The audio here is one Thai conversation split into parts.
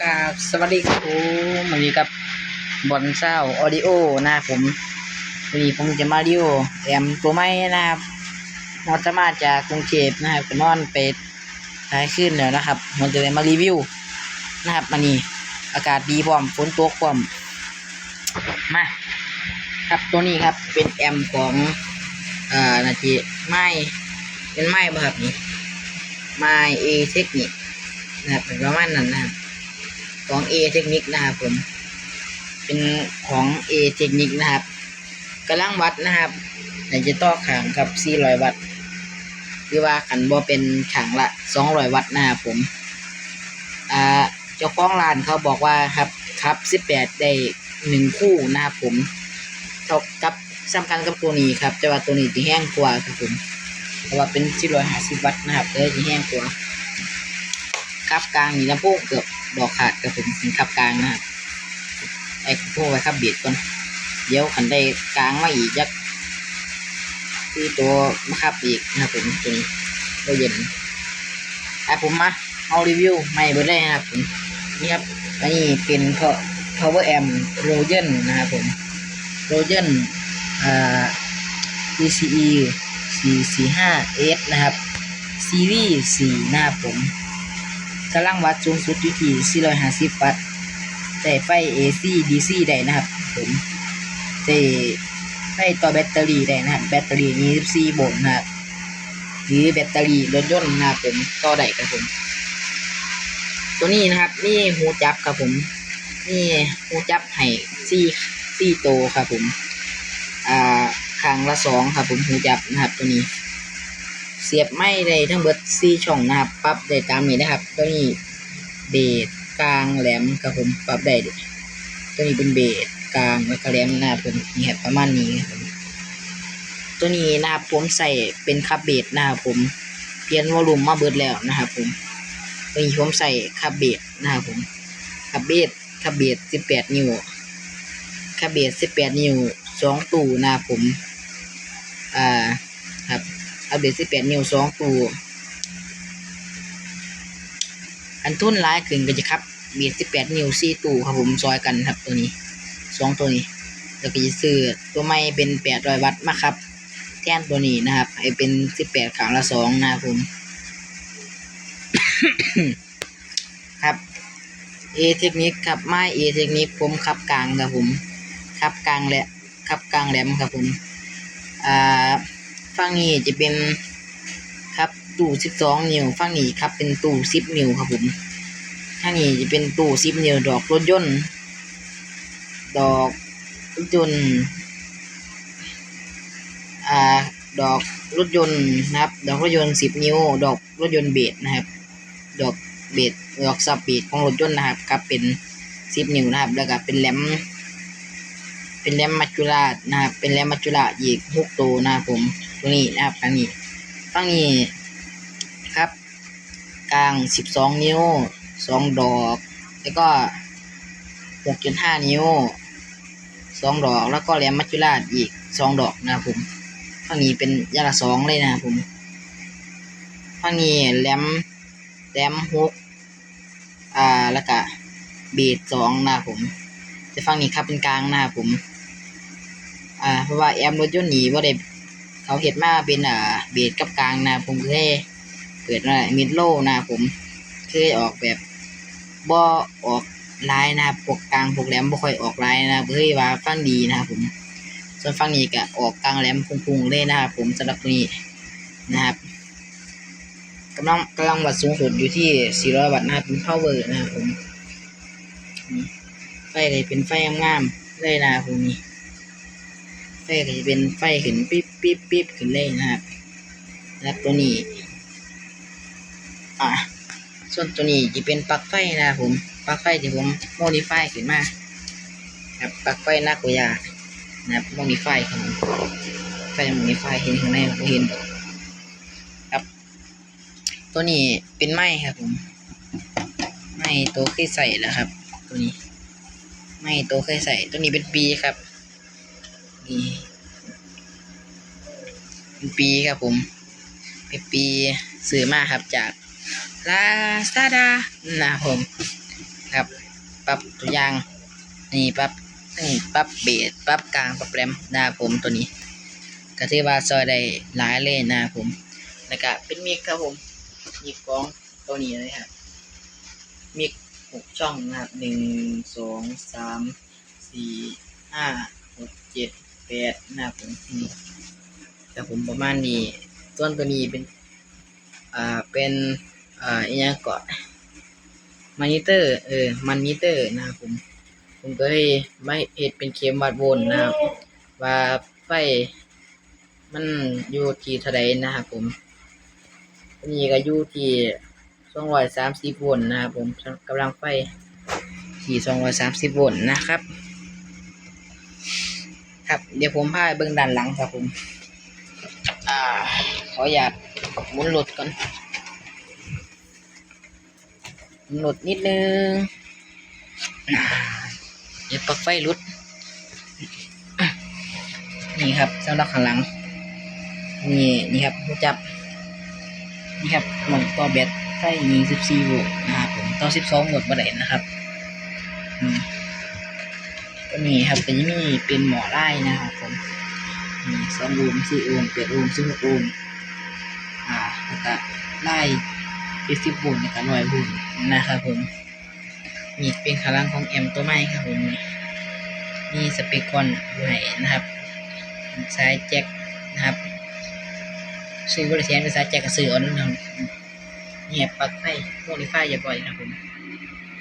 กับสวัสดีครับผมวันนี้กับบอนเศร้าออดิโอนะครับผมวันนี้ผมจะมารีวิวแอมตัวใหม่นะครับมอจะมาจากกรุงเทพนะครับก็นอนไปท้ายขึ้นแล้วนะครับผมจะเลยมารีวิวนะครับวันนี้อากาศดีพร้อมฝนตกพร้อมมาครับตัวนี้ครับเป็นแอมของนาทีไม้เป็นไม้บ่ครับนี่ไม้เอเทคนิคนะครับเป็นประมาณนั้นนะครับของ A เทคนิคนะครับผมเป็นของ A เทคนิคนะครับกำลังวัดนะครับในจะต่อขางครับ400วัตต์หรือว่าขันบ่เป็นขางละ200วัตต์นะครับผมเจ้าของร้านเขาบอกว่าครับ18ได้1คู่นะครับผมเท่ากับสำคัญกับตัวนี้ครับแต่ว่าตัวนี้จะแห้งกว่าครับผมเพราะว่าเป็น450วัตต์นะครับเลยจะแห้งกว่าครับกลางนี่ลำโพงเกือบดอกขาดครับผมเป็นครับกลางนะครับไอ้พวกไว้ครับเบียดก่อนเดี๋ยวขันได้กลางมาอีกยักที่ตัวมาครับอีกนะครับผมตัวนี้ก็เย็นผมมาเอารีวิวใหม่เบอร์ได้นะครับผมนี่ครับอันนี้เป็น power amp Rogen นะครับผม Rogen DCE 445S นะครับซีรีส์4นะครับผมกำลังวัดสูงสุดอยู่ที่450วัตต์ได้ไฟ AC DC ได้นะครับผมได้ไฟต่อแบตเตอรี่ได้นะครับแบตเตอรี่24โวลต์นะครับหรือแบตเตอรี่รถยนต์นะครับผมต่อได้ครับผมตัวนี้นะครับนี่หูจับครับผมนี่หูจับให้4โตครับผมข้างละ2ครับผมหูจับนะครับตัวนี้เสียบไม่ได้ทั้งเบิด4ช่องนะครับปรับได้ตามนี้นะครับตัวนี้เบสกลางแหลมครับผมปรับได้ตัวนี้เป็นเบสกลางและก็แหลมนะครับผมนี่ครับประมาณนี้ครับตัวนี้นะครับผมใส่เป็นคับเบสนะครับผมเปลี่ยนวอลลุ่มมาเบิดแล้วนะครับผมตัวนี้ผมใส่คับเบสนะครับผมคับเบส18นิ้วคับเบส18นิ้ว2ตู้นะครับผมครับคับเบส18นิ้ว2ตู้อันทุนหลายขึ้นก็จะครับเบส18นิ้ว4ตู้ครับผมซอยกันครับตัวนี้2ตัวนี้แล้วก็จะซื้อตัวใหม่เป็น800วัตต์มาครับแทนตัวนี้นะครับให้เป็น18ข้างละ2นะครับผม ครับเอเทคนิคครับไม้เอเทคนิคผมขับกลางครับผมขับกลางและขับกลางแหลมครับผมฝั่งนี้จะเป็นครับตู้12นิ้วฝั่งนี้ครับเป็นตู้10นิ้วครับผมข้างนี้จะเป็นตู้10นิ้วดอกรถยนต์ดอกรถยนต์ดอกรถยนต์นะครับดอกรถยนต์10นิ้วดอกรถยนต์เบสนะครับดอกเบสดอกซับเบสของรถยนต์นะครับครับเป็น10นิ้วนะครับแล้วก็เป็นแหลมมัจจุราชนะครับเป็นแหลมมัจจุราชอีก6ตัวนะครับผมตัวนี้นะครับอันนี้ฝั่งนี้ครับกลาง12นิ้ว2ดอกแล้วก็6.5นิ้ว2ดอกแล้วก็แหลมมัจจุราชอีก2ดอกนะครับผมฝั่งนี้เป็นยาละ2เลยนะครับผมฝั่งนี้แหลม6แล้วก็เบส2นะครับผมจะฝั่งนี้ครับเป็นกลางนะครับผมเพราะว่าแอมรถยนต์หนีว่าได้เขาเห็ดมาเป็นเบสกับกลางนะผมเคยเปิดมามิดโลนะผมเคยออกแบบบ่ออกลายนะพวกกลางพวกแหลมบ่ค่อยออกลายนะเคยว่าฟังดีนะครับผมส่วนฟังนี้ก็ออกกลางแหลมพุ่งๆเลยนะครับผมสำหรับตัวนี้นะครับกำลังวัดสูงสุดอยู่ที่400วัตต์นะครับเป็น power นะครับผมไฟเลยเป็นไฟงามๆเลยนะครับผมนี่ไฟก็จะเป็นไฟขึ้นปิ๊บปิ๊บปิ๊บขึ้นเลยนะครับแล้วตัวนี้ส่วนตัวนี้จะเป็นปลั๊กไฟนะครับผมปลั๊กไฟที่ผมโมดิฟายขึ้นมาครับปลั๊กไฟนาโกย่านะครับโมดิฟายครับไฟโมดิฟายเห็นข้างในผมเห็นครับตัวนี้เป็นไม้ครับผมไม้ตัวเคยใส่แล้วครับตัวนี้ไม้ตัวเคยใส่ตัวนี้เป็นปีครับนี่เป็นปีครับผมเป็นปีซื้อมาครับจากลาซาด้านะครับผม ครับปรับตัวอย่างนี่ปรับนี่ปรับเบสปรับกลางปรับแรมนะครับผมตัวนี้ก็ถือว่าซอยได้หลายเลยนะครับผมแล้วก็เป็นมิกครับผมมิกของตัวนี้เลยครับมิก6 ช่องนะครับ1 2 3 4 5 6 7 8นะครับผมนี่แต่ผมประมาณนี้ส่วนตัวนี้เป็นเป็นอีกอย่างก่อนมานิเตอร์มันนิเตอร์นะครับผมก็ให้ไม่เฮ็ดเป็นเข็มวัดโวลต์นะครับว่าไฟมันอยู่ที่เท่าใดนะครับผมอันนี้ก็อยู่ที่230 โวลต์นะครับผมกำลังไฟที่230 โวลต์นะครับครับเดี๋ยวผมพาไปเบิ่งด้านหลังครับผมขออนุญาตหมุนรถก่อนหมุนรถนิดนึงเดี๋ยวปลั๊กไฟรุดนี่ครับสำหรับข้างหลังนี่ครับหูจับนี่ครับหม่องต่อแบตไฟ24 โวลต์นะครับผมต่อ12 โวลต์บ่ได้นะครับก็นี่ครับก็ยังมีเป็นหมอไล่นะครับผมนี่2 โอห์ม 4 โอห์ม 8 โอห์ม 16 โอห์มแล้วก็ไล่70 โวลต์แล้วก็100 โวลต์นะครับผมนี่เป็นข้างหลังของแอมป์ตัวใหม่ครับผมนี่สเปคคอนให้นะครับสายแจ็คนะครับซื้อบริษัทเป็นสายแจ็คกับซื้อออนนะครับนี่ปลั๊กไฟโมดิฟายอย่าปล่อยครับผม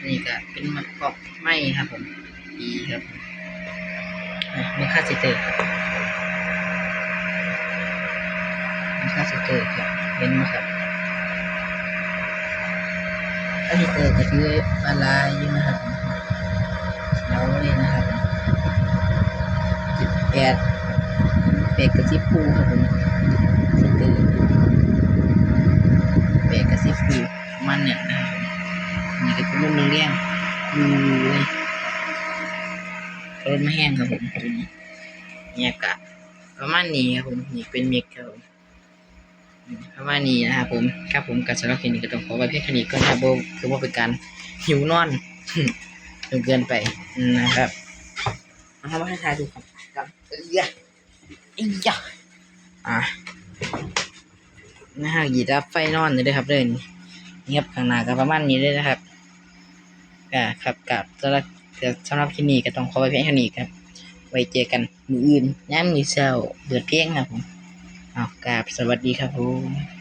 นี่ก็เป็นมัดกอกไม้ครับผมดีครับมีค่าซิเตอร์ครับเห็นไหมครับค่าซิเตอร์ก็คือมาลายอยู่นะครับเราเลยนะครับ8กับ10 ปูครับผมซิเตอร์8กับ10 ปูมันเนี่ยนะครับนี่ก็เป็นรุ่นเรียงเลยรถไม่แห้งครับผมตัวนี้เนี่ยกะประมาณนี้ครับผมนี่เป็นมิกครับผมประมาณนี้นะครับผมครับผมกับสำหรับคลิปนี้ก็ต้องขอไว้เพียงแค่นี้ก่อนครับคือว่าเป็นการหิวนอนจนเกินไปนะครับเอามาให้ทายดูครับนะฮะหยีดับไฟนอนเลยด้วยครับเลยนี่ครับข้างหน้าก็ประมาณนี้เลยนะครับครับกับสำหรับคลิปนี้ก็ต้องขอไว้เพียงแค่นี้ครับไว้เจอกันมื้ออื่นย้ำมื้อเช้าเปิดเพลงครับผมกราบสวัสดีครับผม